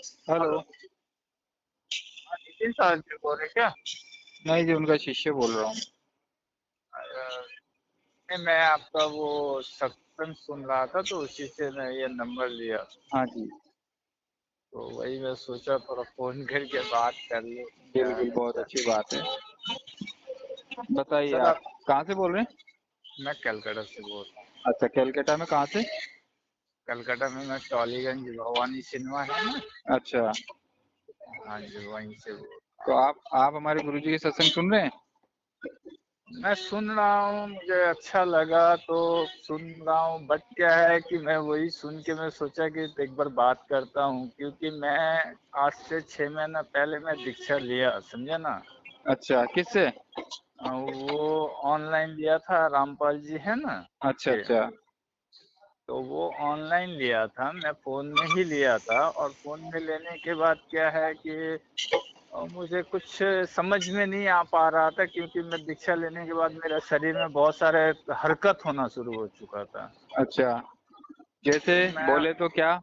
Hello. Hello. Nitin sir जी बोल रहे क्या? नहीं जी, उनका शिष्य बोल रहा हूँ। नहीं, मैं आपका वो सत्संग सुन रहा था तो उसी से मैं ये नंबर लिया। हाँ जी। तो वही मैं सोचा थोड़ा फोन करके बात कर लो क्या बिल्कुल, है बहुत क्या। अच्छी बात है। बताइए सर आप आप, कहाँ से बोल रहे हैं? मैं कलकत्ता से बोल रहा हूँ। अच्छा, कलकत्ता में कहाँ से? कलकत्ता में मैं टॉलीगंज भवानी सिनेमा है ना। अच्छा, हाँ जी, वहीं से बोल। तो आप हमारे गुरुजी के सत्संग सुन रहे हैं? मैं सुन रहा हूँ, मुझे अच्छा लगा तो सुन रहा हूँ, बट क्या है कि मैं वही सुन के मैं सोचा कि एक बार बात करता हूँ, क्योंकि मैं आज से 6 महीना पहले मैं दीक्षा लिया, समझे ना। अच्छा, किससे? वो ऑनलाइन लिया था, रामपाल जी है ना अच्छा आपके। अच्छा। तो वो ऑनलाइन लिया था, मैं फोन में ही लिया था, और फोन में लेने के बाद क्या है कि मुझे कुछ समझ में नहीं आ पा रहा था, क्योंकि मैं दीक्षा लेने के बाद मेरे शरीर में बहुत सारे हरकत होना शुरू हो चुका था। अच्छा, जैसे तो मैं बोले तो क्या?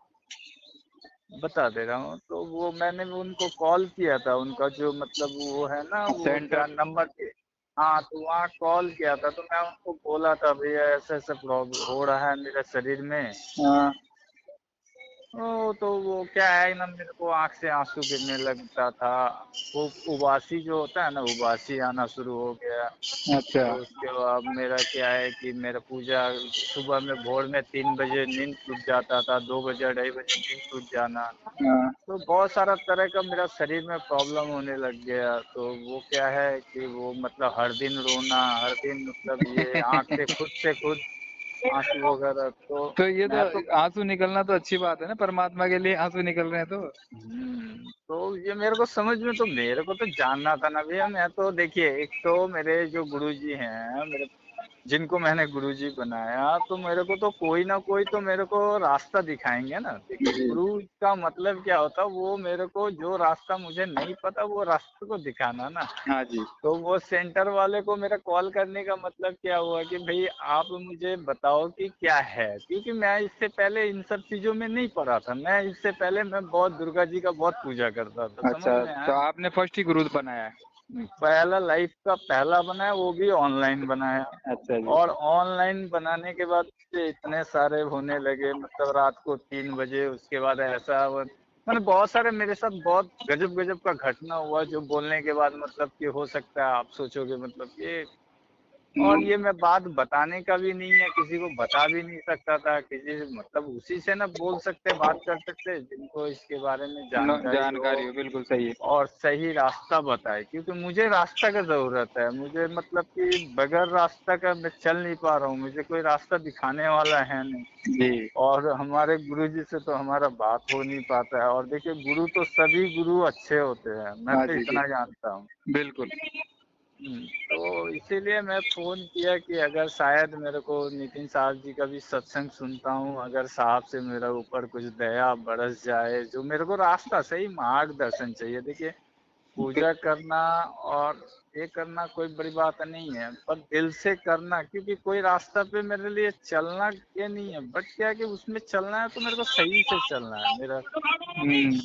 बता दे रहा हूँ, तो वो मैंने उनको कॉल किया था, उनका जो मतलब वो है ना, वो सेंटर। क्या नंबर के। हाँ, तो वहाँ कॉल किया था, तो मैं उनको बोला था भैया ऐसा ऐसा प्रॉब्लम हो रहा है मेरे शरीर में। हाँ। तो वो क्या है ना, मेरे को आंख से आंसू गिरने लगता था। वो उबासी जो होता है ना, उबासी आना शुरू हो गया। अच्छा। तो उसके बाद मेरा क्या है कि मेरा पूजा सुबह में भोर में 3 बजे नींद टूट जाता था, 2 बजे 2:30 नींद टूट जाना। हाँ। तो बहुत सारा तरह का मेरा शरीर में प्रॉब्लम होने लग गया। तो वो क्या है कि वो मतलब हर दिन रोना, हर दिन मतलब ये आंख से खुद आंसू वगैरह। तो तो ये तो मैं तो आंसू निकलना तो अच्छी बात है ना, परमात्मा के लिए आंसू निकल रहे हैं तो। तो ये मेरे को समझ में, तो मेरे को तो जानना था ना भैया। मैं तो देखिए, एक तो मेरे जो गुरुजी हैं, मेरे जिनको मैंने गुरुजी बनाया, तो मेरे को तो कोई ना कोई तो मेरे को रास्ता दिखाएंगे ना। देखिए, जी। गुरु का मतलब क्या होता है, वो मेरे को जो रास्ता मुझे नहीं पता वो रास्ते को दिखाना ना। हाँ जी। तो वो सेंटर वाले को मेरा कॉल करने का मतलब क्या हुआ कि भाई आप मुझे बताओ कि क्या है, क्योंकि मैं इससे पहले इन सब चीजों में नहीं पड़ा था। मैं इससे पहले मैं बहुत दुर्गा जी का बहुत पूजा करता था, समझ अच्छा, में तो आया। आपने फर्स्ट ही गुरु बनाया है? पहला लाइफ का पहला बनाया, वो भी ऑनलाइन बनाया। अच्छा जी। और ऑनलाइन बनाने के बाद से इतने सारे होने लगे, मतलब रात को 3 बजे, उसके बाद ऐसा मैंने बहुत सारे, मेरे साथ बहुत गजब गजब का घटना हुआ, जो बोलने के बाद मतलब कि हो सकता है आप सोचोगे मतलब कि। और ये मैं बात बताने का भी नहीं है, किसी को बता भी नहीं सकता था, किसी से मतलब उसी से ना बोल सकते, बात कर सकते जिनको इसके बारे में जानकारी हो जानकारी हो, बिल्कुल सही है। और सही रास्ता बताए, क्योंकि मुझे रास्ता का जरूरत है। मुझे मतलब कि बगैर रास्ता का मैं चल नहीं पा रहा हूँ, मुझे कोई रास्ता दिखाने वाला है नहीं। जी। और हमारे गुरु जी से तो हमारा बात हो नहीं पाता है। और देखिए, गुरु तो सभी गुरु अच्छे होते हैं, मैं हाँ तो जी जी। इतना जानता हूँ। बिल्कुल। तो इसीलिए मैं फोन किया कि अगर शायद मेरे को नितिन साहब जी का भी सत्संग सुनता हूँ, अगर साहब से मेरा ऊपर कुछ दया बरस जाए, जो मेरे को रास्ता सही मार्गदर्शन चाहिए। देखिए, पूजा करना और ये करना कोई बड़ी बात नहीं है, पर दिल से करना, क्योंकि कोई रास्ता पे मेरे लिए चलना ये नहीं है, बट क्या है कि उसमें चलना है तो मेरे को सही से चलना है मेरा। हम्म।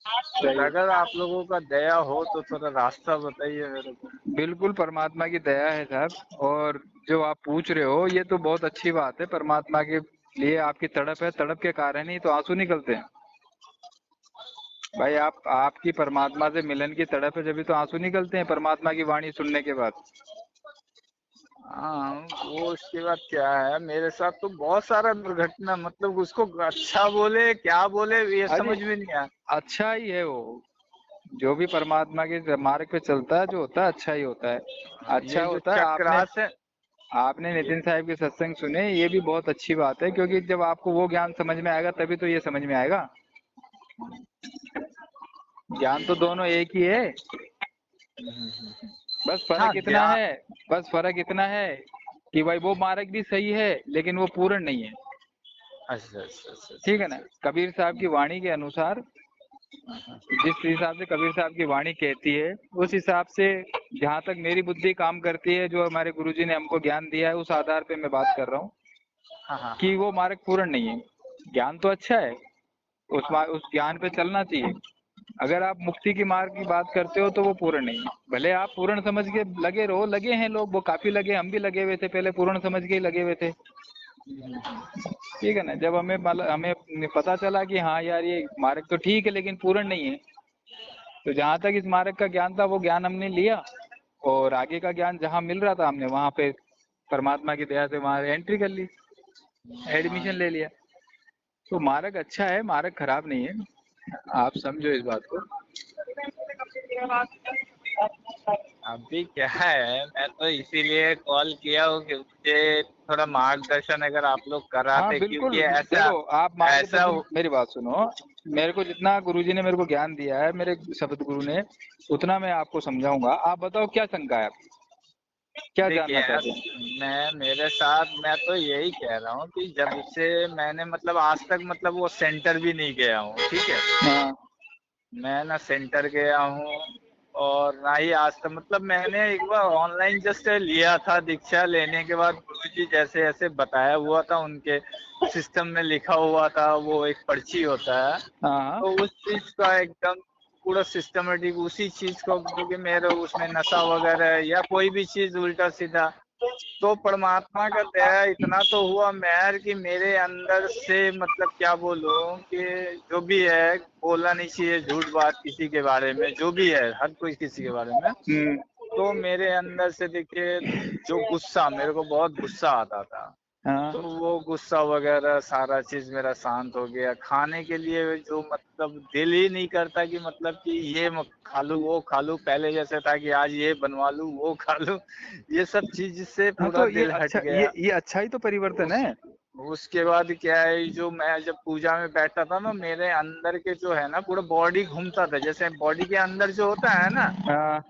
तो सही। अगर आप लोगों का दया हो तो थोड़ा रास्ता बताइए मेरे को। बिल्कुल, परमात्मा की दया है साहब। और जो आप पूछ रहे हो ये तो बहुत अच्छी बात है, परमात्मा के लिए आपकी तड़प है, तड़प के कारण ही तो आंसू निकलते हैं। भाई आपकी परमात्मा से मिलन की तड़प है, जब भी तो आंसू निकलते हैं परमात्मा की वाणी सुनने के बाद। हाँ, वो उसके बाद क्या है, मेरे साथ तो बहुत सारा दुर्घटना, मतलब उसको अच्छा बोले क्या बोले ये अरे, समझ में नहीं आया। अच्छा ही है वो। जो भी परमात्मा के मार्ग पे चलता है जो होता है अच्छा ही होता है। अच्छा ये जो होता है। आपने चक्रास है, आपने ये नितिन साहब के सत्संग सुने, ये भी बहुत अच्छी बात है, क्योंकि जब आपको वो ज्ञान समझ में आएगा तभी तो ये समझ में आएगा। ज्ञान तो दोनों एक ही है। बस हाँ फर्क इतना ध्यान। है। बस फर्क इतना है कि भाई वो मार्ग भी सही है लेकिन वो पूर्ण नहीं है। अच्छा अच्छा अच्छा अच्छा ठीक है ना? अच्छा। कबीर साहब की वाणी के अनुसार, जिस हिसाब से कबीर साहब की वाणी कहती है उस हिसाब से, जहाँ तक मेरी बुद्धि काम करती है, जो हमारे गुरुजी ने हमको ज्ञान दिया है, उस आधार पे मैं बात कर रहा हूँ हाँ हाँ कि हाँ। वो मार्ग पूर्ण नहीं है। ज्ञान तो अच्छा है, उस ज्ञान पे चलना चाहिए। अगर आप मुक्ति की मार्ग की बात करते हो तो वो पूर्ण नहीं है। भले आप पूर्ण समझ के लगे रहो, लगे हैं लोग, वो काफी लगे, हम भी लगे हुए थे पहले, पूर्ण समझ के ही लगे हुए थे। ठीक है ना। जब हमें पता चला कि हाँ यार ये मार्ग तो ठीक है लेकिन पूर्ण नहीं है, तो जहाँ तक इस मार्ग का ज्ञान था वो ज्ञान हमने लिया, और आगे का ज्ञान जहाँ मिल रहा था हमने वहाँ पे परमात्मा की दया से वहाँ एंट्री कर ली, हाँ, एडमिशन ले लिया। तो मार्ग अच्छा है, मार्ग खराब नहीं है, आप समझो इस बात को। अभी क्या है, मैं तो इसीलिए कॉल किया हूँ कि मुझे थोड़ा मार्गदर्शन अगर आप लोग हाँ कराते, बिल्कुल, क्योंकि ऐसा देखो आप ऐसा मार्गदर्शन, मेरी बात सुनो, मेरे को जितना गुरुजी ने मेरे को ज्ञान दिया है, मेरे शब्द गुरु ने, उतना मैं आपको समझाऊंगा। आप बताओ क्या शंका है आपकी, क्या जानना देखिए, चाहते हैं? मैं मेरे साथ मैं तो यही कह रहा हूँ कि जब से मैंने मतलब आज तक मतलब वो सेंटर भी नहीं गया हूँ, ठीक है। हाँ मैं ना सेंटर गया हूँ और ना ही आज तक मतलब मैंने एक बार ऑनलाइन जस्ट लिया था, दीक्षा लेने के बाद गुरुजी जैसे ऐसे बताया हुआ था, उनके सिस्टम में लिखा हुआ था, वो एक पर्ची होता है, हाँ तो उस चीज का एकदम पूरा सिस्टमेटिक उसी चीज को, क्योंकि मेरे उसमें नशा वगैरह या कोई भी चीज उल्टा सीधा, तो परमात्मा का दया इतना तो हुआ मेहर कि मेरे अंदर से मतलब क्या बोलूं कि जो भी है बोलना नहीं चाहिए झूठ बात किसी के बारे में, जो भी है हर कोई किसी के बारे में, हम्म, तो मेरे अंदर से देखिए जो गुस्सा, मेरे को बहुत गुस्सा आता था, हाँ तो वो गुस्सा वगैरह सारा चीज मेरा शांत हो गया। खाने के लिए जो मतलब दिल ही नहीं करता कि मतलब कि ये खा लूं वो खा लूं, पहले जैसे था कि आज ये बनवा लूं वो खा लूं, ये सब चीज से हाँ, पूरा तो ये दिल हट अच्छा, गया। ये अच्छा ही तो परिवर्तन उस है। उसके बाद क्या है, जो मैं जब पूजा में बैठता था ना, मेरे अंदर के जो है ना पूरा बॉडी घूमता था, जैसे बॉडी के अंदर जो होता है ना, हाँ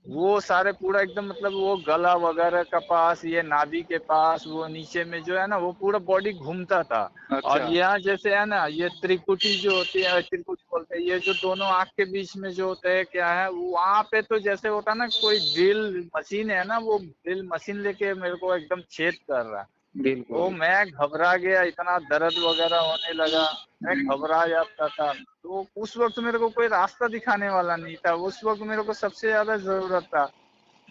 वो सारे पूरा एकदम मतलब वो गला वगैरह का पास, ये नाभि के पास, वो नीचे में जो है ना वो पूरा बॉडी घूमता था। और अच्छा, यहाँ जैसे है ना ये त्रिकुटी जो होती है, त्रिकुटी बोलते हैं, ये जो दोनों आंख के बीच में जो होता है क्या है, वहां पे तो जैसे होता है ना कोई ड्रिल मशीन है ना, वो ड्रिल मशीन लेके मेरे को एकदम छेद कर रहा है। तो बिल्कुल। मैं घबरा गया, इतना दर्द वगैरह होने लगा, मैं घबरा जाता था। तो उस वक्त मेरे को कोई रास्ता दिखाने वाला नहीं था, उस वक्त मेरे को सबसे ज्यादा जरूरत था।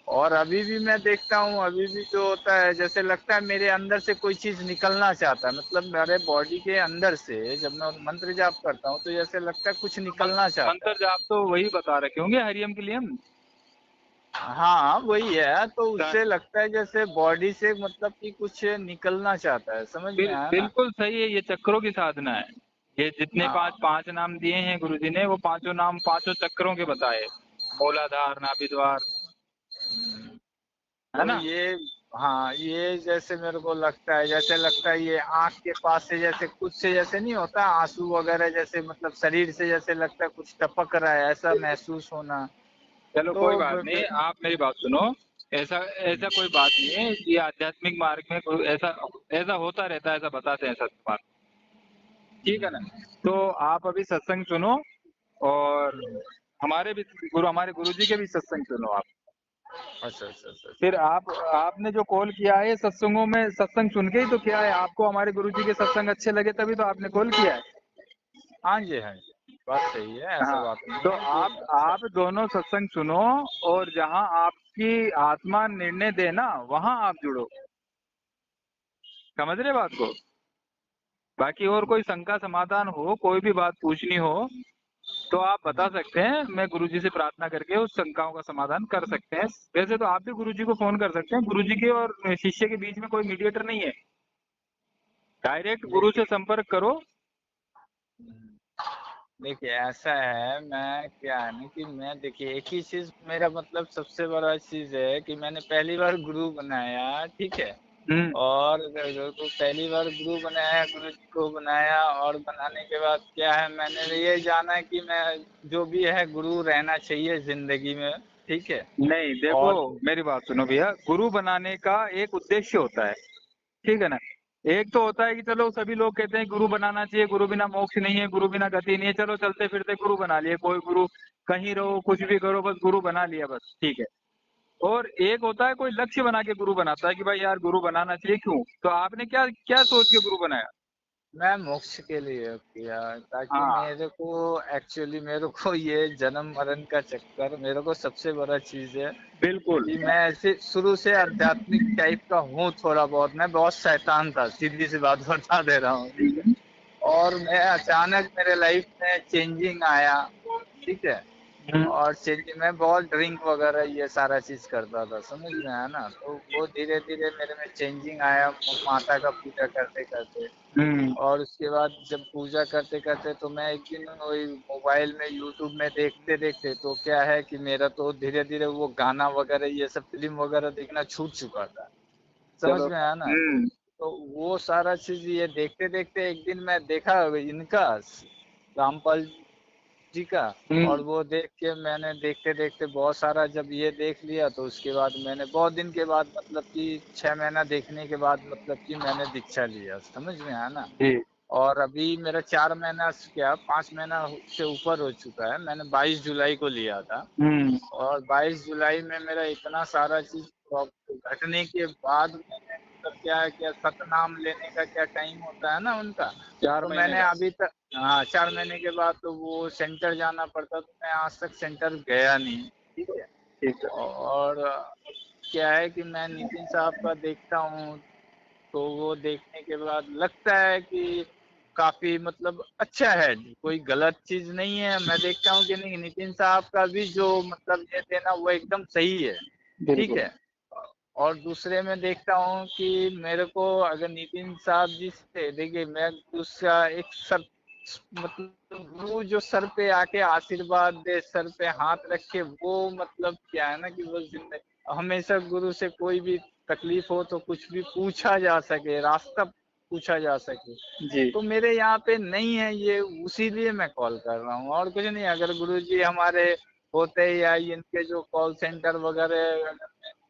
और अभी भी मैं देखता हूँ, अभी भी जो होता है जैसे लगता है मेरे अंदर से कोई चीज निकलना चाहता है, मतलब मेरे बॉडी के अंदर से जब मैं मंत्र जाप करता हूँ तो जैसे लगता है कुछ निकलना चाहता मंत्र है। जाप तो वही बता रखे होंगे, हरियम के लिए हम। हाँ वही है, तो उससे लगता है जैसे बॉडी से मतलब कि कुछ निकलना चाहता है, समझ में आया ना। बिल्कुल सही है, ये चक्रों की साधना है। ये जितने पांच हाँ, पांच नाम दिए हैं गुरुजी ने, वो पांचों नाम पांचों चक्रों के बताए, मूलाधार, नाभिद्वार, है तो ना। ये, हाँ ये जैसे मेरे को लगता है, जैसे लगता है ये आंख के पास से जैसे कुछ से जैसे नहीं होता आंसू वगैरह, जैसे मतलब शरीर से जैसे लगता है कुछ टपक रहा है, ऐसा महसूस होना। चलो तो कोई बात नहीं, आप मेरी बात सुनो। ऐसा ऐसा कोई बात नहीं है, ये आध्यात्मिक मार्ग में ऐसा ऐसा होता रहता है, ऐसा बताते हैं सत्संग। ठीक है ना। तो आप अभी सत्संग सुनो, और हमारे गुरुजी के भी सत्संग सुनो आप। अच्छा अच्छा अच्छा फिर अच्छा। आपने जो कॉल किया है सत्संगों में, सत्संग सुन के ही तो किया है, आपको हमारे गुरुजी के सत्संग अच्छे लगे तभी तो आपने कॉल किया है। हाँ जी हाँ जी, बात सही है, ऐसा हाँ, बात नहीं तो है कि आप दोनों सत्संग सुनो, और जहाँ आपकी आत्मा निर्णय दे ना वहाँ आप जुड़ो। समझ रहे बात को। बाकी और कोई शंका समाधान हो, कोई भी बात पूछनी हो, तो आप बता सकते हैं, मैं गुरुजी से प्रार्थना करके उस शंकाओं का समाधान कर सकते हैं। वैसे तो आप भी गुरुजी को फोन कर सकते हैं, गुरुजी के और शिष्य के बीच में कोई मीडिएटर नहीं है, डायरेक्ट गुरु से देखिए, संपर्क करो। देखिए ऐसा है, मैं क्या है ना कि मैं देखिए एक ही चीज मेरा मतलब सबसे बड़ा चीज है कि मैंने पहली बार गुरु बनाया, ठीक है। हम्म, और तो पहली बार गुरु बनाया, गुरु जी को बनाया, और बनाने के बाद क्या है, मैंने ये जाना कि मैं जो भी है गुरु रहना चाहिए जिंदगी में, ठीक है। नहीं देखो, और मेरी बात सुनो भैया, गुरु बनाने का एक उद्देश्य होता है, ठीक है ना। एक तो होता है कि चलो सभी लोग कहते हैं गुरु बनाना चाहिए, गुरु बिना मोक्ष नहीं है, गुरु बिना गति नहीं है, चलो चलते फिरते गुरु बना लिए, कोई गुरु, कहीं रहो कुछ भी करो बस गुरु बना लिया बस, ठीक है। और एक होता है कोई लक्ष्य बना के गुरु बनाता है कि भाई यार गुरु बनाना चाहिए, क्यों, तो आपने क्या क्या सोच के गुरु बनाया। मैं मोक्ष के लिए किया, ताकि हाँ मेरे को एक्चुअली मेरे को ये जन्म मरण का चक्कर मेरे को सबसे बड़ा चीज है बिल्कुल। कि मैं ऐसे शुरू से आध्यात्मिक टाइप का हूँ, थोड़ा बहुत मैं बहुत शैतान था, सीधी सी बात बता दे रहा हूँ, ठीक है। और मैं अचानक मेरे लाइफ में चेंजिंग आया, ठीक है। हम्म, और चेंजिंग में बहुत ड्रिंक वगैरह ये सारा चीज करता था, समझ में आया ना। तो वो धीरे धीरे मेरे में चेंजिंग आया, माता का पूजा करते करते। हम्म, और उसके बाद जब पूजा करते करते तो मैं एक दिन वही मोबाइल में यूट्यूब में देखते देखते तो क्या है कि मेरा तो धीरे धीरे वो गाना वगैरह ये सब फिल्म वगैरह देखना छूट चुका था, समझ चलो। में आया ना। हम्म। तो वो सारा चीज ये देखते देखते एक दिन मैं देखा इनका रामपाल जी का। और हम्म। वो देख के मैंने देखते देखते बहुत सारा जब ये देख लिया तो उसके बाद मैंने बहुत दिन के बाद मतलब कि 6 महीना देखने के बाद मतलब कि मैंने दीक्षा लिया, समझ में आया ना। जी। और अभी मेरा 4 महीना क्या 5 महीना से ऊपर हो चुका है, मैंने 22 जुलाई को लिया था। हम्म। और 22 जुलाई में मेरा इतना सारा चीज घटने के बाद मैंने मतलब क्या है, क्या सतनाम लेने का क्या टाइम होता है ना उनका। चार तो महीने मैंने का। अभी तक, हाँ 4 महीने के बाद तो वो सेंटर जाना पड़ता, तो मैं आज तक सेंटर गया नहीं, ठीक है। ठीक है। और क्या है कि मैं नितिन साहब का देखता हूँ, तो वो देखने के बाद लगता है कि काफी मतलब अच्छा है, कोई गलत चीज नहीं है। मैं देखता हूँ कि नहीं, नितिन साहब का भी जो मतलब ये देना वो एकदम सही है, ठीक बिल्कुल। है। और दूसरे में देखता हूँ कि मेरे को अगर नितिन साहब जी से देखिए, मैं दूसरा एक सर मतलब गुरु जो सर पे आके आशीर्वाद दे, सर पे हाथ रखे, वो मतलब क्या है ना कि वो जिंदगी हमेशा गुरु से कोई भी तकलीफ हो तो कुछ भी पूछा जा सके, रास्ता पूछा जा सके। जी। तो मेरे यहाँ पे नहीं है ये, उसीलिए मैं कॉल कर रहा हूँ और कुछ नहीं। अगर गुरुजी हमारे होते या इनके जो कॉल सेंटर वगैरह अगर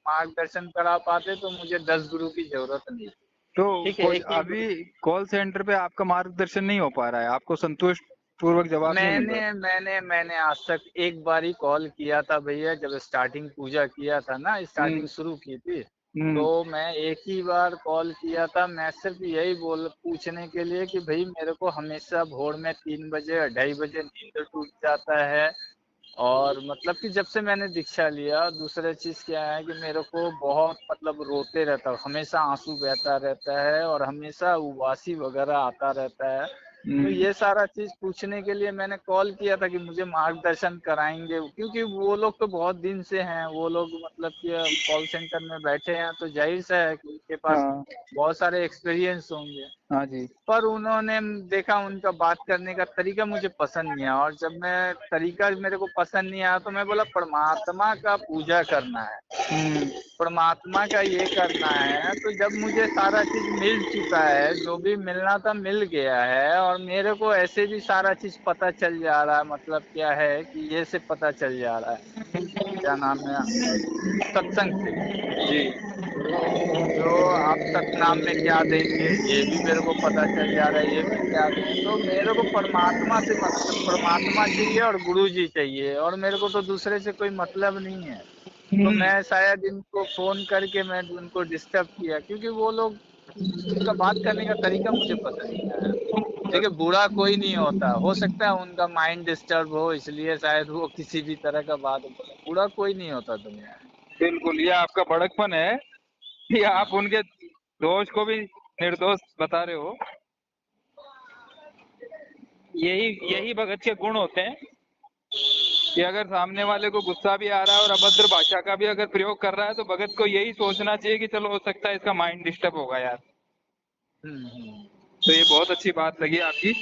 मार्गदर्शन करा पाते तो मुझे 10 गुरु की जरूरत नहीं। तो ठीक है, कोई एक ही गुरु। अभी कॉल सेंटर पे आपका मार्गदर्शन नहीं हो पा रहा है, आपको संतुष्ट पूर्वक जवाब नहीं मिल मैंने रहा। मैंने आज तक एक बार ही कॉल किया था भैया, जब स्टार्टिंग पूजा किया था ना, हम्म। स्टार्टिंग शुरू की थी। तो हम्म। मैं एक ही बार कॉल किया था, मैं सिर्फ यही बोल पूछने के लिए कि भाई मेरे को हमेशा भोर में 3 बजे 2:30 बजे नींद टूट जाता है। और मतलब कि जब से मैंने दीक्षा लिया, दूसरा चीज क्या है कि मेरे को बहुत मतलब रोते रहता हूँ, हमेशा आंसू बहता रहता है और हमेशा उबासी वगैरह आता रहता है। तो हम्म। ये सारा चीज पूछने के लिए मैंने कॉल किया था कि मुझे मार्गदर्शन कराएंगे, क्योंकि वो लोग तो बहुत दिन से हैं, वो लोग मतलब कि कॉल सेंटर में बैठे हैं, तो जाहिर सा है कि उनके पास हाँ। बहुत सारे एक्सपीरियंस होंगे। हाँ जी। पर उन्होंने देखा उनका बात करने का तरीका मुझे पसंद नहीं आया, और जब मैं तरीका मेरे को पसंद नहीं आया तो मैं बोला परमात्मा का पूजा करना है, हम्म। परमात्मा का ये करना है। तो जब मुझे सारा चीज मिल चुका है, जो भी मिलना था मिल गया है, और मेरे को ऐसे भी सारा चीज पता चल जा रहा है, मतलब क्या है कि ये से पता चल जा रहा है, क्या नाम है, सत्संग से। जी। जो आप सतनाम में क्या देंगे ये भी मेरे को पता चल जा रहा है, ये भी क्या दें, तो मेरे को परमात्मा से मतलब परमात्मा चाहिए और गुरु जी चाहिए, और मेरे को तो दूसरे से कोई मतलब नहीं है। तो हम्म। मैं शायद इनको फोन करके मैं उनको डिस्टर्ब किया, क्योंकि वो लोग उनका बात करने का तरीका मुझे पसंद नहीं आया। देखिए बुरा कोई नहीं होता, हो सकता है उनका माइंड डिस्टर्ब हो इसलिए शायद वो किसी भी तरह का बात बोले, बुरा कोई नहीं होता दुनिया बिल्कुल, ये आपका बड़कपन है कि में। आप उनके दोष को भी निर्दोष बता रहे हो। यही तो यही भगत के गुण होते हैं कि अगर सामने वाले को गुस्सा भी आ रहा है और अभद्र भाषा का भी अगर प्रयोग कर रहा है तो भगत को यही सोचना चाहिए कि चलो हो सकता है इसका माइंड डिस्टर्ब होगा यार। हम्म। तो ये बहुत अच्छी बात लगी आपकी।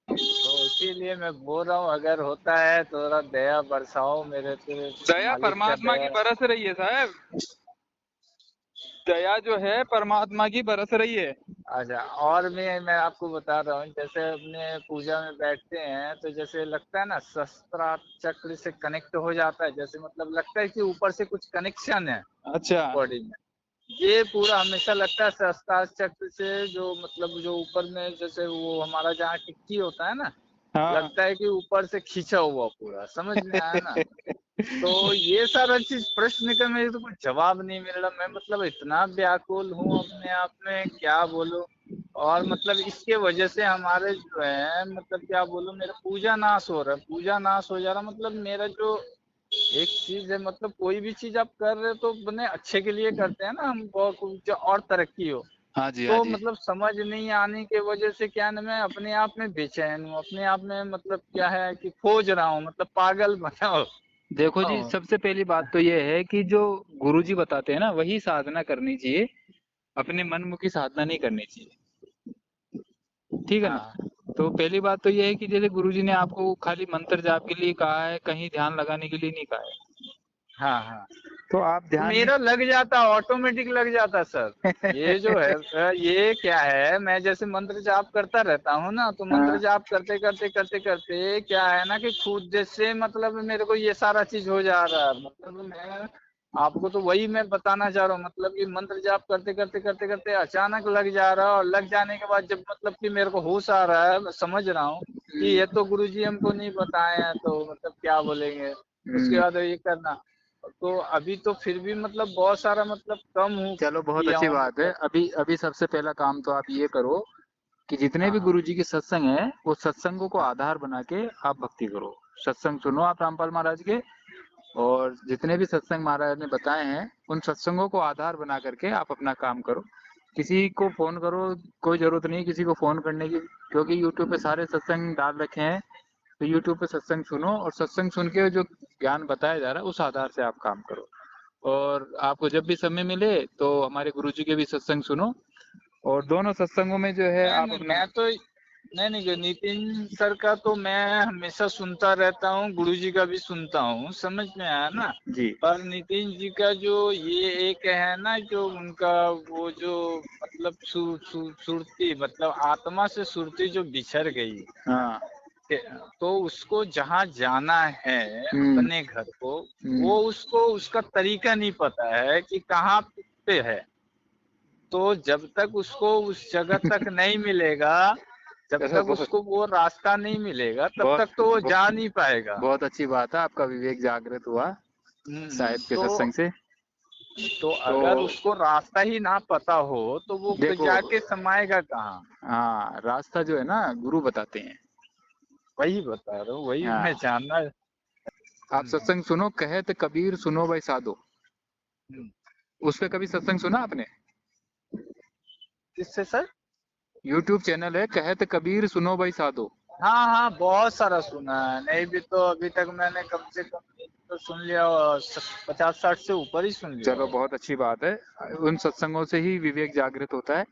तो इसीलिए मैं बोल रहा हूँ, अगर होता है तो थोड़ा दया बरसाओ मेरे पे, दया मालिक का परमात्मा की दया। बरस रही है साहब। दया जो है परमात्मा की बरस रही है। अच्छा, और मैं आपको बता रहा हूँ, जैसे अपने पूजा में बैठते हैं तो जैसे लगता है ना शस्त्र चक्र से कनेक्ट हो जाता है, जैसे मतलब लगता है कि ऊपर से कुछ कनेक्शन है अच्छा। बॉडी में। ये पूरा हमेशा लगता है सहस्त्रार चक्र से, जो मतलब जो ऊपर में जैसे वो हमारा जहाँ टिक्की होता है ना, हाँ। लगता है कि ऊपर से खींचा हुआ पूरा, समझ में आया ना। तो ये सारा चीज प्रश्न का मेरे को कोई जवाब नहीं मिल रहा, मैं मतलब इतना व्याकुल हूँ अपने आप में, क्या बोलूं। और मतलब इसके वजह से हमारे जो है मतलब क्या बोलूं, मेरा पूजा नाश हो रहा है, पूजा नाश हो जा रहा, मतलब मेरा जो एक चीज है, मतलब कोई भी चीज आप कर रहे हो तो बने अच्छे के लिए करते हैं ना हम, और कुछ और तरक्की हो। हाँ जी, हाँ तो जी। मतलब समझ नहीं आने के वजह से क्या ना, मैं अपने आप में बेचैन हूँ, अपने आप में मतलब क्या है कि खोज रहा हूँ, मतलब पागल बना देखो जी, हूँ। सबसे पहली बात तो ये है कि जो गुरुजी बताते हैं ना वही साधना करनी चाहिए, अपने मनमुखी साधना नहीं करनी चाहिए। ठीक है ना? हाँ तो पहली बात तो ये है कि जैसे गुरुजी ने आपको खाली मंत्र जाप के लिए कहा है, कहीं ध्यान लगाने के लिए नहीं कहा है। हाँ हाँ। तो आप तो ध्यान मेरा लग जाता, ऑटोमेटिक लग जाता सर। ये जो है नहीं ये क्या है, मैं जैसे मंत्र जाप करता रहता हूँ ना, तो मंत्र हाँ, जाप करते करते करते करते क्या है ना कि खुद जैसे मतलब मेरे को ये सारा चीज हो जा रहा है, मतलब मैं आपको तो वही मैं बताना चाह रहा हूँ, मतलब कि मंत्र जाप करते करते करते करते अचानक लग जा रहा है, और लग जाने के बाद जब मतलब कि मेरे को होश आ रहा है, मैं समझ रहा हूँ कि ये तो गुरुजी हमको नहीं बताए हैं, तो मतलब क्या बोलेंगे, उसके हम्म, बाद ये करना। तो अभी तो फिर भी मतलब बहुत सारा मतलब कम हूँ चलो बहुत किया अच्छी हूँ बात है। मतलब। अभी अभी सबसे पहला काम तो आप ये करो कि जितने हाँ भी हाँ गुरुजी के सत्संग है वो सत्संगों को हाँ आधार बना के आप भक्ति करो। सत्संग सुनो आप रामपाल महाराज के, और जितने भी सत्संग महाराज ने बताए हैं उन सत्संगों को आधार बना करके आप अपना काम करो। किसी को फोन करो, कोई जरूरत नहीं किसी को फोन करने की, क्योंकि यूट्यूब पे सारे सत्संग डाल रखे हैं। तो यूट्यूब पे सत्संग सुनो और सत्संग सुन के जो ज्ञान बताया जा रहा है उस आधार से आप काम करो। और आपको जब भी समय मिले तो हमारे गुरुजी के भी सत्संग सुनो, और दोनों सत्संगों में जो है नहीं आप नहीं अपना। मैं तो नहीं नहीं, जो नितिन सर का तो मैं हमेशा सुनता रहता हूँ, गुरुजी का भी सुनता हूँ, समझ में आया ना। जी। पर नितिन जी का जो ये एक है ना, जो उनका वो जो मतलब सुरती, मतलब आत्मा से सुरती जो बिछड़ गई, हाँ। तो उसको जहाँ जाना है हम्म। अपने घर को, हम्म। वो उसको उसका तरीका नहीं पता है कि कहाँ पे है। तो जब तक उसको उस जगह तक नहीं मिलेगा, जब चलो तक बहुत उसको वो रास्ता नहीं मिलेगा, तब बहुत तक तो वो बहुत जा नहीं पाएगा। बहुत अच्छी बात है, आपका विवेक जागृत हुआ साहिब के तो सत्संग से। तो अगर उसको रास्ता ही ना पता हो तो वो देखो, जाके समाएगा कहाँ। हाँ रास्ता जो है ना गुरु बताते हैं। वही बता रहा हूँ, वही मैं हाँ, जानना। आप सत्संग सुनो, कहत कबीर सुनो भाई साधो। हम्म, उस पे कभी सत्संग सुना आपने? किससे सर? यूट्यूब चैनल है कहत कबीर सुनो भाई साधो। हाँ हाँ, बहुत सारा सुना है, नहीं भी तो अभी तक मैंने कम से कम तो सुन लिया, 50-60 से ऊपर ही सुन लिया चलो होगा। बहुत अच्छी बात है। उन सत्संगों से ही विवेक जागृत होता है।